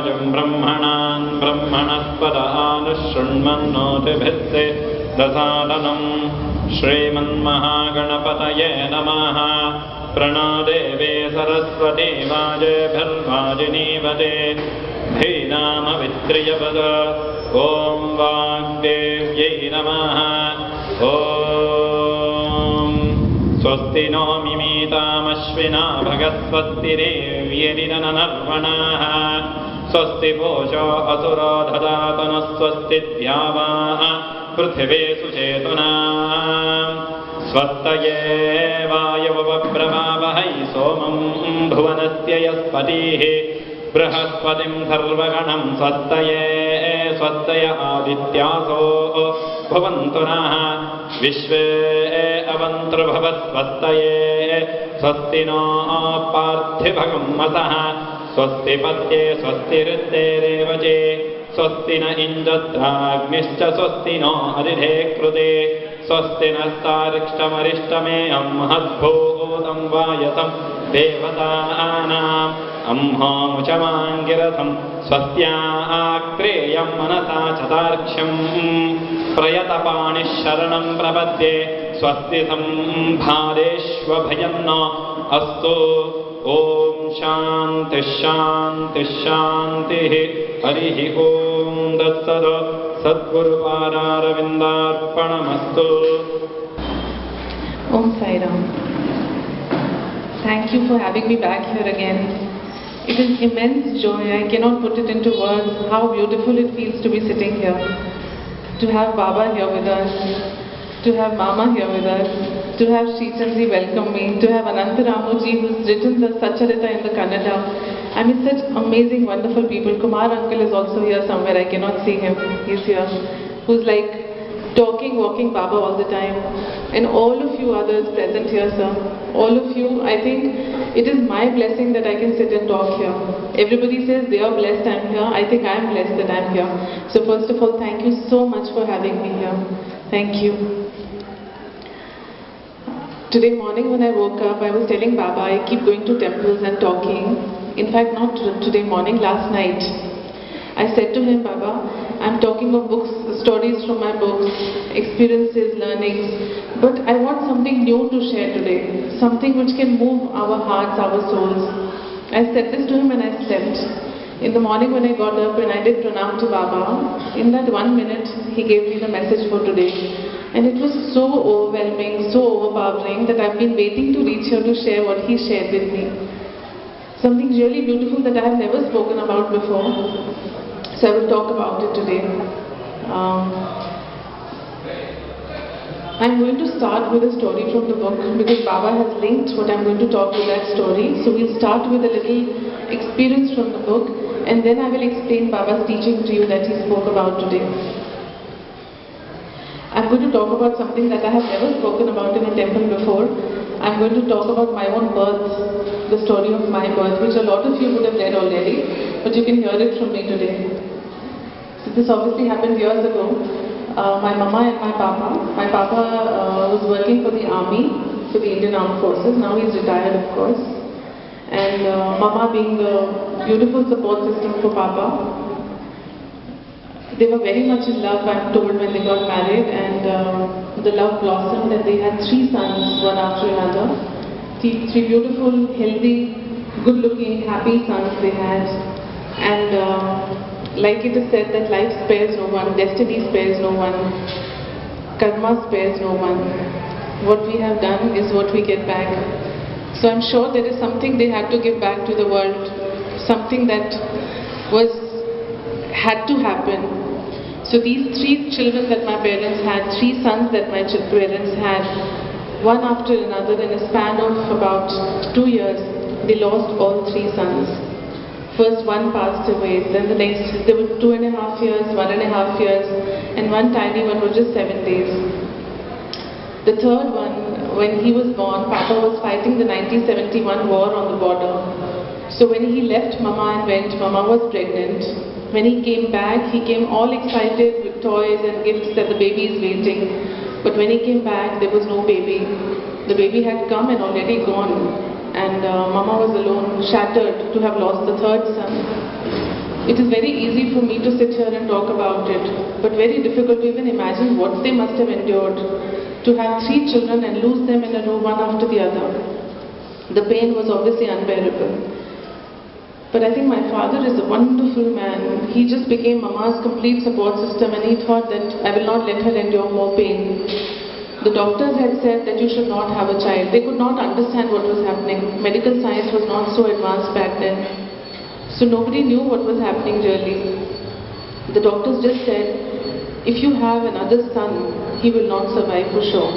वाजं ब्रह्मणान् ब्रह्मणस्पद आनुशृण्वन्नोतिभिस्ते दसादनं श्रीमन्महागणपतये नमः। प्रणो देवी सरस्वती वाजेभिर्वाजिनीवते धीनामवित्रियपद ॐ वाग्देव्यै नमः। ॐ स्वस्ति नो मिमीतामश्विना भगस्वस्तिरेव्यरिदननर्वणाः स्वस्ति पूषो असुरो दधातु नः स्वस्ति द्यावाः पृथिवी सुचेतुना स्वस्तये वायवप्रभावहै सोमं भुवनस्य यस्पतिः बृहस्पतिं सर्वगणं स्वस्तये स्वस्तय आदित्यासो भवन्तु नः विश्वे अवन्तर्भवस्वस्तये स्वस्ति नो पार्थिवगं मतः स्वस्ति पत्ये स्वस्ति ऋतेरेवचे स्वस्ति न इन्द्रत्राग्निश्च स्वस्ति नो अधिधे कृते स्वस्ति नस्तारिष्टमरिष्टमेयं महद्भूतं वायसं देवतानाम् अम्होमुचमाङ्गिरथं स्वस्त्याक्रेयं मनसा चतार्क्ष्यं प्रयतपाणिः शरणं प्रपद्ये स्वस्ति सम्भारेष्वभयं न अस्तु। ॐ शान्ति शान्ति शान्तिः। हरिः ॐ तत्सत्। सद्गुरुपादारविन्दार्पणमस्तु। Om Sai Ram. Thank you for having me back here again. It is immense joy. I cannot put it into words how beautiful it feels to be sitting here. To have Baba here with us, to have Mama here with us, to have Sritanji welcome me, to have Anantaramuji who's written the Sacharita in the Kannada. I mean, such amazing, wonderful people. Kumar uncle is also here somewhere. I cannot see him. He's here. Who's like talking, walking Baba all the time. And all of you others present here, sir. All of you, I think it is my blessing that I can sit and talk here. Everybody says they are blessed I'm here. I think I am blessed that I'm here. So first of all, thank you so much for having me here. Thank you. Today morning when I woke up, I was telling Baba, I keep going to temples and talking. In fact, not today morning, last night. I said to him, Baba, I'm talking of books, stories from my books, experiences, learnings, but I want something new to share today, something which can move our hearts, our souls. I said this to him and I slept. In the morning when I got up and I did pranam to Baba, in that 1 minute, he gave me the message for today. And it was so overwhelming, so overpowering that I've been waiting to reach here to share what he shared with me. Something really beautiful that I have never spoken about before. So I will talk about it today. I'm going to start with a story from the book because Baba has linked what I'm going to talk with that story. So we'll start with a little experience from the book and then I will explain Baba's teaching to you that he spoke about today. I'm going to talk about something that I have never spoken about in a temple before. I'm going to talk about my own birth, the story of my birth, which a lot of you would have read already, but you can hear it from me today. So this obviously happened years ago. My mama and my papa. My papa was working for the army, for the Indian Armed Forces. Now he's retired, of course. And mama being a beautiful support system for papa. They were very much in love, I'm told, when they got married, and the love blossomed and they had 3 sons, one after another. Three beautiful, healthy, good-looking, happy sons they had. And like it is said that life spares no one, destiny spares no one, karma spares no one. What we have done is what we get back. So I'm sure there is something they had to give back to the world, something that had to happen. So these 3 children that my parents had, 3 sons that my parents had, one after another in a span of about 2 years, they lost all 3 sons. First one passed away, then the next, there were 2.5 years, 1.5 years, and one tiny one was just 7 days. The third one, when he was born, Papa was fighting the 1971 war on the border. So when he left Mama and went, Mama was pregnant. When he came back, he came all excited with toys and gifts that the baby is waiting. But when he came back, there was no baby. The baby had come and already gone. And Mama was alone, shattered to have lost the third son. It is very easy for me to sit here and talk about it, but very difficult to even imagine what they must have endured to have 3 children and lose them in a row one after the other. The pain was obviously unbearable. But I think my father is a wonderful man. He just became Mama's complete support system, and he thought that I will not let her endure more pain. The doctors had said that you should not have a child. They could not understand what was happening. Medical science was not so advanced back then. So nobody knew what was happening really. The doctors just said, if you have another son, he will not survive for sure.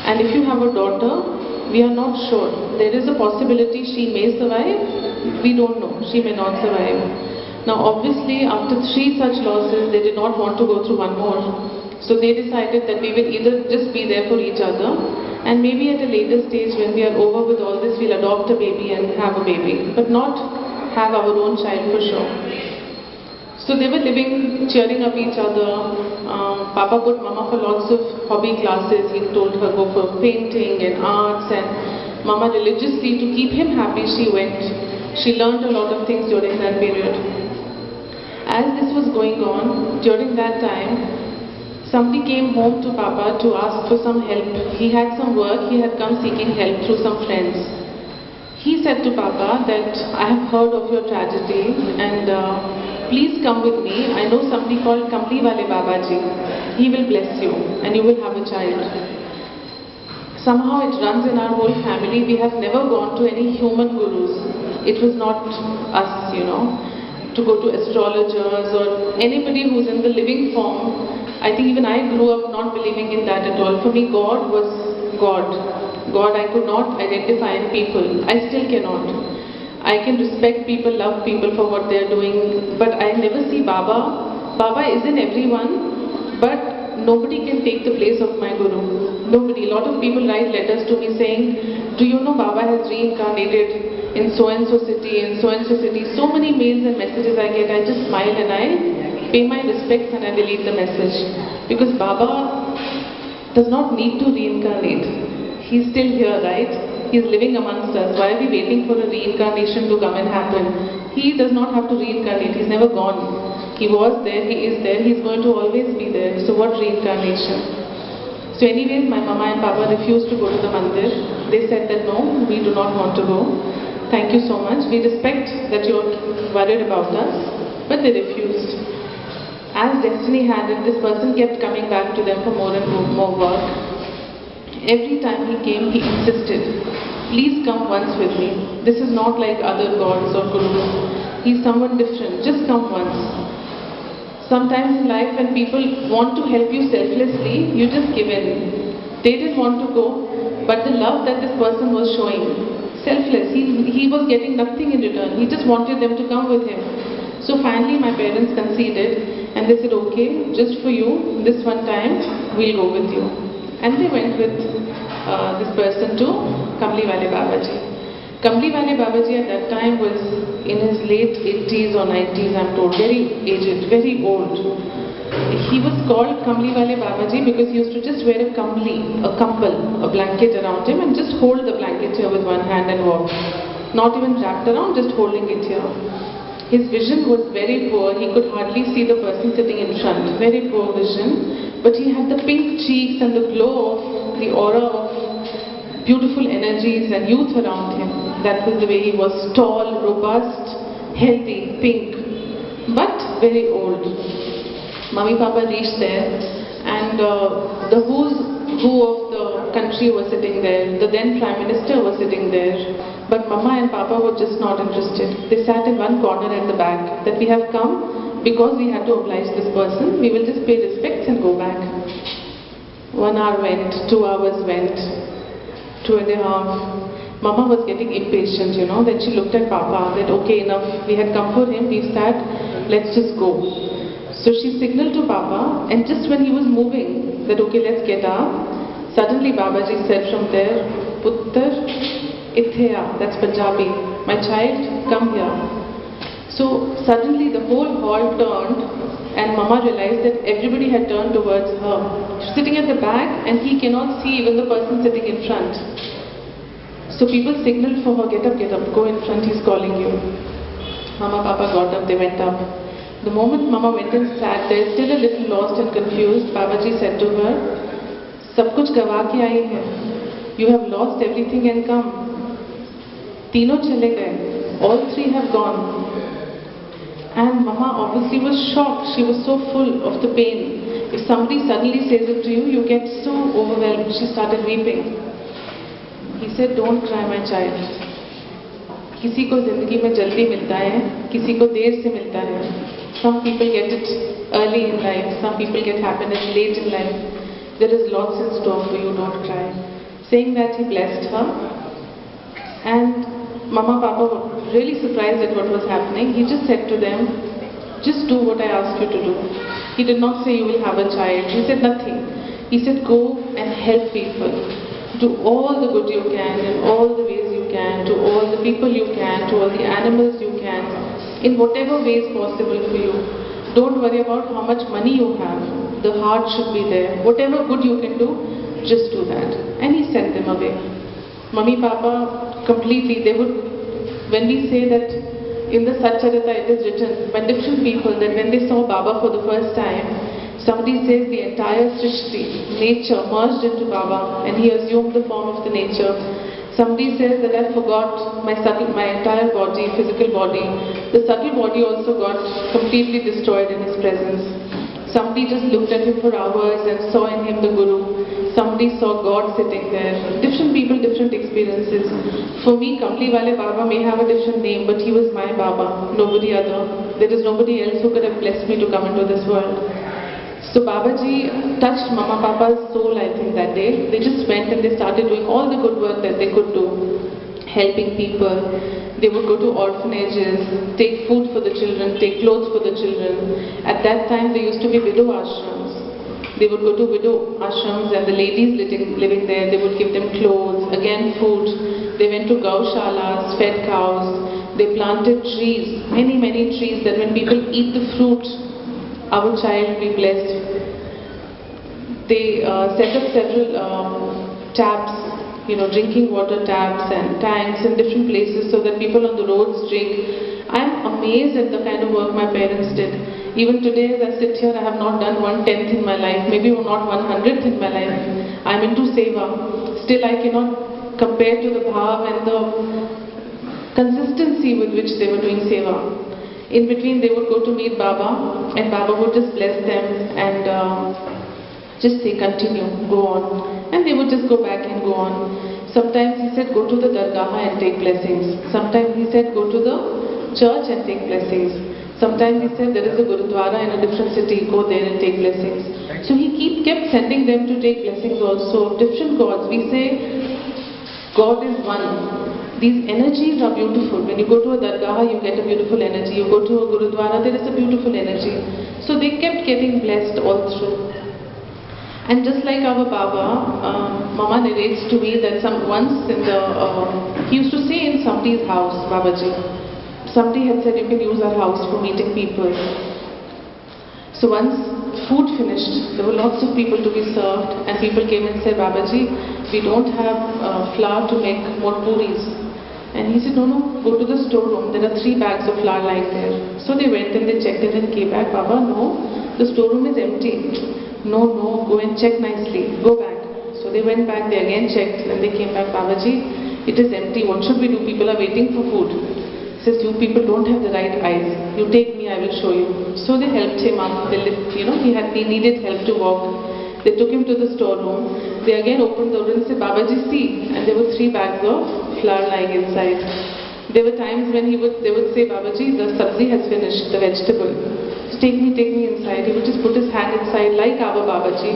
And if you have a daughter, we are not sure. There is a possibility she may survive. We don't know. She may not survive. Now obviously after 3 such losses, they did not want to go through one more. So they decided that we will either just be there for each other, and maybe at a later stage when we are over with all this, we'll adopt a baby and have a baby, but not have our own child for sure. So they were living, cheering up each other. Papa put Mama for lots of hobby classes. He told her go for painting and arts, and Mama religiously, to keep him happy, she went. She learned a lot of things during that period. As this was going on, during that time, somebody came home to Papa to ask for some help. He had some work, he had come seeking help through some friends. He said to Papa that I have heard of your tragedy and please come with me. I know somebody called Kamli Wale Babaji. He will bless you and you will have a child. Somehow it runs in our whole family. We have never gone to any human gurus. It was not us, to go to astrologers or anybody who's in the living form. I think even I grew up not believing in that at all. For me, God was God. God I could not identify in people. I still cannot. I can respect people, love people for what they're doing, but I never see Baba. Baba is in everyone, but nobody can take the place of my Guru. Nobody. A lot of people write letters to me saying, do you know Baba has reincarnated in so-and-so city, in so-and-so city. So many mails and messages I get, I just smile and I pay my respects and I delete the message. Because Baba does not need to reincarnate. He's still here, right? He's living amongst us. Why are we waiting for a reincarnation to come and happen? He does not have to reincarnate. He's never gone. He was there, he is there, he's going to always be there. So what reincarnation? So anyways, my Mama and Papa refused to go to the mandir. They said that no, we do not want to go. Thank you so much. We respect that you're worried about us, but they refused. As destiny had it, this person kept coming back to them for more and more work. Every time he came, he insisted, please come once with me. This is not like other gods or gurus. He's someone different. Just come once. Sometimes in life when people want to help you selflessly, you just give in. They didn't want to go, but the love that this person was showing, selfless, he was getting nothing in return. He just wanted them to come with him. So finally my parents conceded and they said, okay, just for you, this one time, we'll go with you. And they went with this person to Kamli Wale Babaji. Kamli Wale Babaji at that time was in his late 80s or 90s, I'm told, very aged, very old. He was called Kamli Wale Babaji because he used to just wear a kamli, a kampal, a blanket around him and just hold the blanket here with one hand and walk. Not even wrapped around, just holding it here. His vision was very poor. He could hardly see the person sitting in front. Very poor vision. But he had the pink cheeks and the glow of the aura of beautiful energies and youth around him. That was the way he was. Tall, robust, healthy, pink, but very old. Mummy Papa reached there and the who's who of the country was sitting there. The then Prime Minister was sitting there. But Mama and Papa were just not interested. They sat in one corner at the back that we have come because we had to oblige this person. We will just pay respects and go back. 1 hour went, 2 hours went, 2.5. Mama was getting impatient, Then she looked at Papa, that okay, enough. We had come for him, we've sat, let's just go. So she signaled to Papa, and just when he was moving, that okay, let's get up, suddenly Babaji said from there, Puttar, Ithya, that's Punjabi, my child, come here. So suddenly the whole hall turned, and Mama realized that everybody had turned towards her. She's sitting at the back, and he cannot see even the person sitting in front. So people signaled for her, get up, go in front, he's calling you. Mama, Papa got up, they went up. The moment Mama went and sat there, still a little lost and confused, Babaji said to her, "Sab kuch gava ke aayi hai. You have lost everything and come. Tino chale gaye. All three have gone." And Mama obviously was shocked. She was so full of the pain. If somebody suddenly says it to you, you get so overwhelmed. She started weeping. He said, "Don't cry, my child. किसी को जिंदगी में जल्दी मिलता है, किसी को देर से मिलता है. Some people get it early in life, some people get happiness late in life. There is lots in store for you, don't cry." Saying that, he blessed her. And Mama, Papa were really surprised at what was happening. He just said to them, "Just do what I asked you to do." He did not say you will have a child. He said nothing. He said, "Go and help people. Do all the good you can in all the ways you can, to all the people you can, to all the animals you can, in whatever way is possible for you. Don't worry about how much money you have. The heart should be there. Whatever good you can do, just do that." And he sent them away. Mummy, Papa, completely, they would, when we say that in the Satcharita it is written by different people that when they saw Baba for the first time, somebody says the entire Srishti, nature merged into Baba and he assumed the form of the nature. Somebody says that I forgot my entire body, physical body. The subtle body also got completely destroyed in his presence. Somebody just looked at him for hours and saw in him the Guru. Somebody saw God sitting there. Different people, different experiences. For me, Kamli Wale Baba may have a different name, but he was my Baba, nobody other. There is nobody else who could have blessed me to come into this world. So Babaji touched Mama, Papa's soul, I think, that day. They just went and they started doing all the good work that they could do. Helping people. They would go to orphanages, take food for the children, take clothes for the children. At that time, there used to be widow ashrams. They would go to widow ashrams and the ladies living there, they would give them clothes, again food. They went to gaushalas, fed cows. They planted trees, many, many trees, that when people eat the fruit, our child will be blessed. They set up several taps, drinking water taps and tanks in different places so that people on the roads drink. I am amazed at the kind of work my parents did. Even today as I sit here, I have not done 1/10 in my life, maybe not 1/100th in my life. I am into seva. Still I cannot compare to the bhav and the consistency with which they were doing seva. In between they would go to meet Baba and Baba would just bless them and just say continue, go on. And they would just go back and go on. Sometimes he said go to the dargah and take blessings. Sometimes he said go to the church and take blessings. Sometimes he said there is a Gurudwara in a different city, go there and take blessings. So he kept sending them to take blessings also of different gods. We say God is one. These energies are beautiful. When you go to a dargah, you get a beautiful energy. You go to a Gurudwara, there is a beautiful energy. So they kept getting blessed all through. And just like our Baba, Mama narrates to me that once he used to stay in somebody's house, Babaji. Somebody had said you can use our house for meeting people. So once food finished, there were lots of people to be served and people came and said, Babaji, we don't have flour to make more puris. And he said, no, go to the storeroom. There are 3 bags of flour lying there. So they went and they checked it and came back. Baba, no, the storeroom is empty. No, go and check nicely. Go back. So they went back, they again checked, and they came back. Babaji, it is empty. What should we do? People are waiting for food. He says, you people don't have the right eyes. You take me, I will show you. So they helped him up. He needed help to walk. They took him to the storeroom. They again opened the door and said, Babaji, see. And there were 3 bags of flour lying inside. There were times when they would say, Babaji, the sabzi has finished, the vegetable. So take me inside. He would just put his hand inside like our Babaji,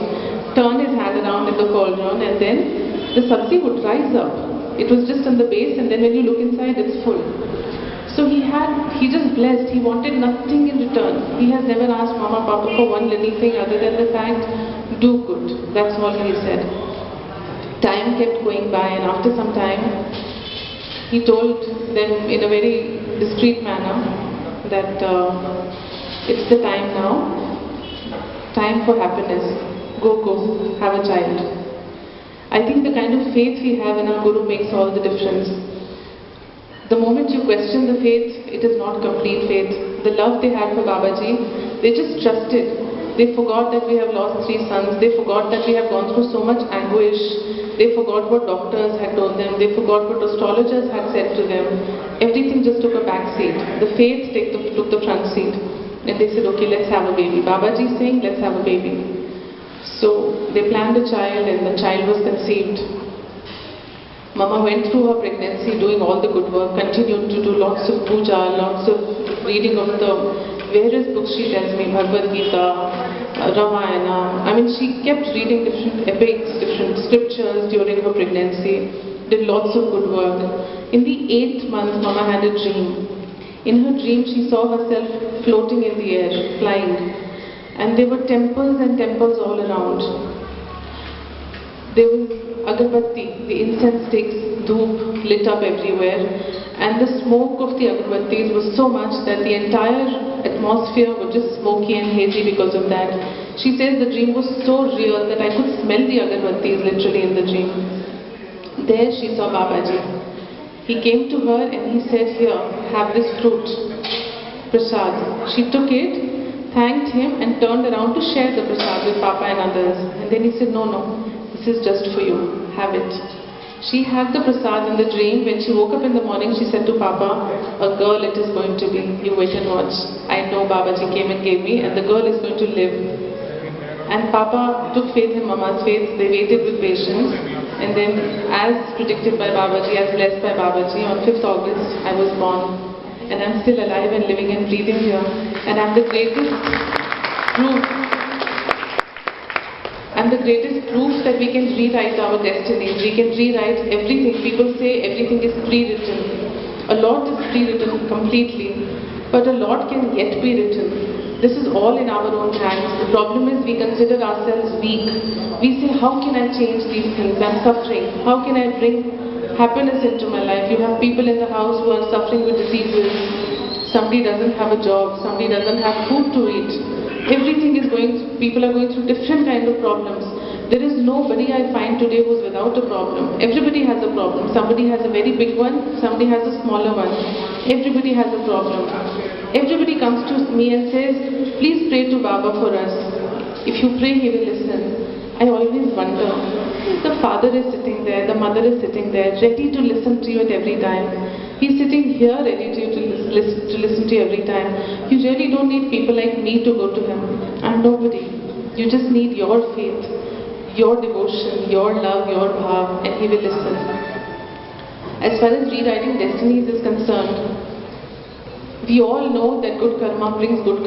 turn his hand around in the cauldron, and then the sabzi would rise up. It was just on the base, and then when you look inside, it's full. So he just blessed. He wanted nothing in return. He has never asked Mama, Papa for one little thing other than the fact, do good. That's all he said. Time kept going by, and after some time, he told them in a very discreet manner that it's the time now. Time for happiness. Go, have a child. I think the kind of faith we have in our Guru makes all the difference. The moment you question the faith, it is not complete faith. The love they had for Babaji, they just trusted. They forgot that we have lost 3 sons. They forgot that we have gone through so much anguish. They forgot what doctors had told them. They forgot what astrologers had said to them. Everything just took a back seat. The faith took the front seat. And they said, okay, let's have a baby. Babaji is saying, let's have a baby. So they planned a child and the child was conceived. Mama went through her pregnancy doing all the good work, continued to do lots of puja, lots of reading of the various books she tells me, Bhagavad Gita, Ramayana. I mean, she kept reading different epics, different scriptures during her pregnancy, did lots of good work. In the 8th month, Mama had a dream. In her dream, she saw herself floating in the air, flying. And there were temples and temples all around. There was agarbatti, the incense sticks, dhoop lit up everywhere, and the smoke of the agarbattis was so much that the entire atmosphere was just smoky and hazy because of that. She says the dream was so real that I could smell the agarbattis literally in the dream. There she saw Babaji. He came to her and he said, here, have this fruit, prasad. She took it, thanked him and turned around to share the prasad with Papa and others. And then he said, no, this is just for you, have it. She had the prasad in the dream. When she woke up in the morning, she said to Papa, a girl it is going to be, you wait and watch. I know Babaji came and gave me and the girl is going to live. And Papa took faith in Mama's faith. They waited with patience. And then as predicted by Babaji, as blessed by Babaji, on 5th August, I was born. And I'm still alive and living and breathing here. And I'm the greatest proof that we can rewrite our destinies. We can rewrite everything. People say everything is pre-written. A lot is pre-written completely, but a lot can yet be written. This is all in our own hands. The problem is we consider ourselves weak. We say, how can I change these things? I'm suffering. How can I bring happiness into my life? You have people in the house who are suffering with diseases. Somebody doesn't have a job. Somebody doesn't have food to eat. People are going through different kind of problems. There is nobody I find today who's without a problem. Everybody has a problem. Somebody has a very big one, somebody has a smaller one. Everybody has a problem. Everybody comes to me and says, please pray to Baba for us. If you pray, he will listen. I always wonder, the father is sitting there, the mother is sitting there, ready to listen to you at every time. He's sitting here ready to listen to you every time. You really don't need people like me to go to him. I'm nobody. You just need your faith, your devotion, your love, your bhav, and he will listen. As far as rewriting destinies is concerned, we all know that good karma brings good karma.